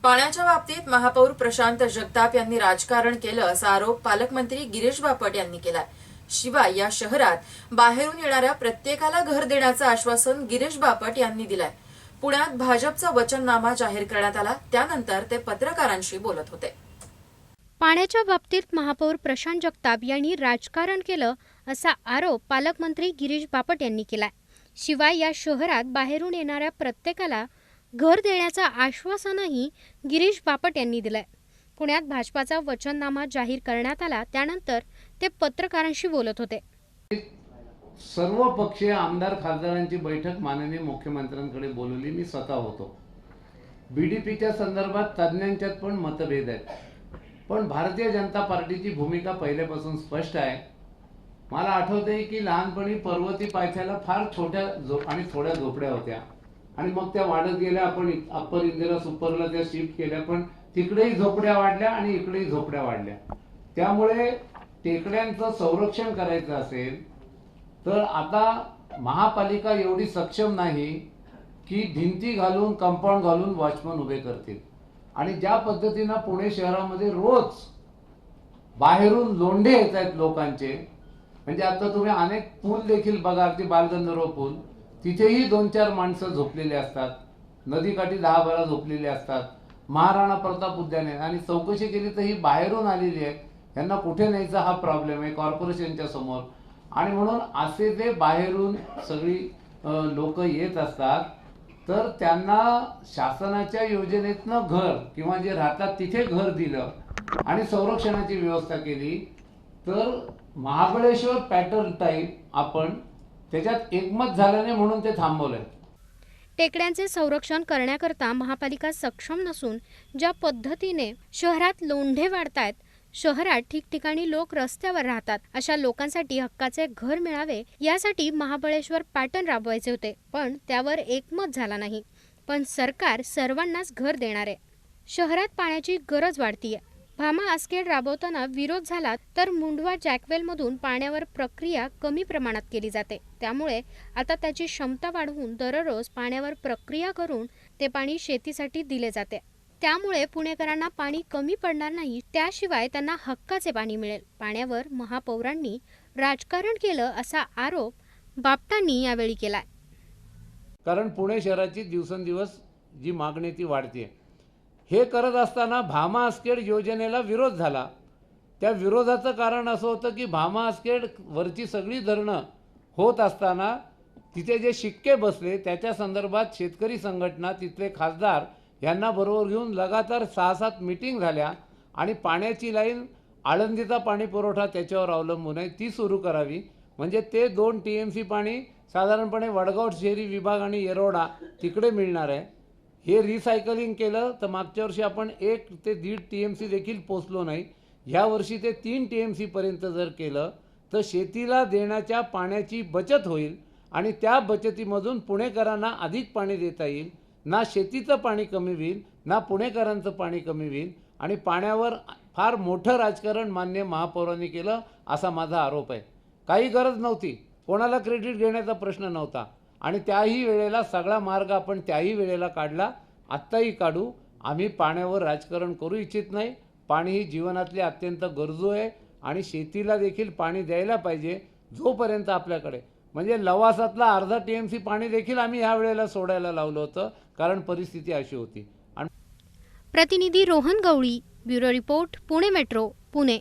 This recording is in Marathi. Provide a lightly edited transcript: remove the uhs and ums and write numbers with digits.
पाण्याच्या बाबतीत महापौर प्रशांत जगताप यांनी राजकारण केलं असा आरोप पालकमंत्री गिरीश बापट यांनी केलाय। शिवाय या शहरात बाहेरून येणाऱ्या प्रत्येकाला घर देण्याचं आश्वासन गिरीश बापट यांनी दिलंय। पुण्यात भाजपचा वचननामा जाहीर करण्यात आला, त्यानंतर ते पत्रकारांशी बोलत होते। पाण्याच्या बाबतीत महापौर प्रशांत जगताप यांनी राजकारण केलं असा आरोप पालकमंत्री गिरीश बापट यांनी केलाय। शिवाय या शहरात बाहेरून येणाऱ्या प्रत्येकाला घर देण्याचं आश्वासनही गिरीश बापट यांनी दिलंय। पुण्यात भाजपाचा वचननामा जाहीर करण्यात आला, त्यानंतर ते पत्रकारांशी बोलत होते। सर्व पक्षीय आमदार खासदारांची बैठक माननीय मुख्यमंत्र्यांकडे बोलवली। मी स्वतः होतो। बीडीपीच्या संदर्भात तज्ञांच्यात पण मतभेद आहेत, पण भारतीय जनता पार्टीची भूमिका पहिल्यापासून स्पष्ट आहे। मला आठवतंय की लहानपणी पर्वती पायथ्याला फार छोट्या आणि थोड्या झोपड्या होत्या आणि मग त्या वाढत गेल्या। आपण अप्पर इंदिरा सुपरला त्या शिफ्ट केल्या, पण तिकडेही झोपड्या वाढल्या आणि इकडेही झोपड्या वाढल्या। त्यामुळे टेकड्यांचं संरक्षण करायचं असेल तर आता महापालिका एवढी सक्षम नाही की भिंती घालून कंपाऊंड घालून वॉचमन उभे करतील। आणि ज्या पद्धतीने पुणे शहरामध्ये रोज बाहेरून लोंढे येत आहेत लोकांचे, म्हणजे आता तुम्ही अनेक पूल देखील बघा, अगदी बालगंधर्व पूल, तिथेही 2-4 माणसं झोपलेली असतात, नदीकाठी 10-12 झोपलेले असतात। महाराणा प्रताप उद्यान आहे आणि चौकशी केली तर ही बाहेरून आलेली आहे, यांना कुठे न्यायचा हा प्रॉब्लेम आहे कॉर्पोरेशनच्या समोर। आणि म्हणून असे ते बाहेरून सगळी लोक येत असतात, तर त्यांना शासनाच्या योजनेतनं घर किंवा जे राहतात तिथे घर दिलं आणि संरक्षणाची व्यवस्था केली तर महाबळेश्वर पॅटर्न टाईप आपण त्याच्यात एकमत झालं नाही, म्हणून ते थांबवलंय। टेकड्यांचे संरक्षण करण्याकरता महापालिका सक्षम नसून ज्या पद्धतीने शहरात लोंढे वाढतायत, शहरात ठिकठिकाणी लोक रस्त्यावर राहतात, अशा लोकांसाठी हक्काचे घर मिळावे यासाठी महाबळेश्वर पॅटर्न राबवायचे होते, पण त्यावर एकमत झाला नाही। पण सरकार सर्वांनाच घर देणार आहे। शहरात पाण्याची गरज वाढतीये। भामा आसखेड राबवताना विरोध झाला तर मुंढवा जॅकवेलमधून पाण्यावर प्रक्रिया कमी प्रमाणात केली जाते, त्यामुळे आता त्याची क्षमता वाढवून दररोज पाण्यावर प्रक्रिया करून ते पाणी शेतीसाठी दिले जाते। त्यामुळे पुणेकरांना पाणी कमी पडणार नाही, त्याशिवाय त्यांना हक्काचे पाणी मिळेल। पाण्यावर महापौरांनी राजकारण केलं असा आरोप बापटांनी यावेळी केलाय। कारण पुणे शहराची दिवसेंदिवस जी मागणी ती वाढते, हे करत असताना भामा आसखेड योजनेला विरोध झाला। त्या विरोधाचं कारण असं होतं की भामा आसखेड वरची सगळी धरणं होत असताना तिथे जे शिक्के बसले त्याच्या संदर्भात शेतकरी संघटना, तिथले खासदार यांना बरोबर घेऊन लगातार 6-7 मीटिंग झाल्या आणि पाण्याची लाईन आळंदीचा पाणी पुरवठा त्याच्यावर अवलंबून आहे, ती सुरू करावी। म्हणजे ते 2 TMC पाणी साधारणपणे वडगाव शहरी विभाग आणि येरोडा तिकडे मिळणार आहे। हे रिसायकलिंग केलं तर मागच्या वर्षी आपण 1 ते 1.5 TMC देखील पोचलो नाही, ह्या वर्षी ते 3 TMC पर्यंत जर केलं तर शेतीला देण्याच्या पाण्याची बचत होईल आणि त्या बचतीमधून पुणेकरांना अधिक पाणी देता येईल। ना शेतीचं पाणी कमी होईल, ना पुणेकरांचं पाणी कमी होईल आणि पाण्यावर फार मोठं राजकारण मान्य महापौरांनी केलं असा माझा आरोप आहे। काही गरज नव्हती, कोणाला क्रेडिट घेण्याचा प्रश्न नव्हता आणि त्याही वेळेला सगळा मार्ग आपण त्याही वेळेला काढला, आत्ताही काढू। आम्ही पाण्यावर राजकारण करू इच्छित नाही। पाणी ही जीवनातली अत्यंत गरजू आहे आणि शेतीला देखील पाणी द्यायला पाहिजे जोपर्यंत आपल्याकडे, म्हणजे लवासातला अर्धा TMC पाणी देखील आम्ही ह्या वेळेला सोडायला लावलं होतं, कारण परिस्थिती अशी होती। प्रतिनिधी Rohan Gawali, bureau report, Pune metro, Pune.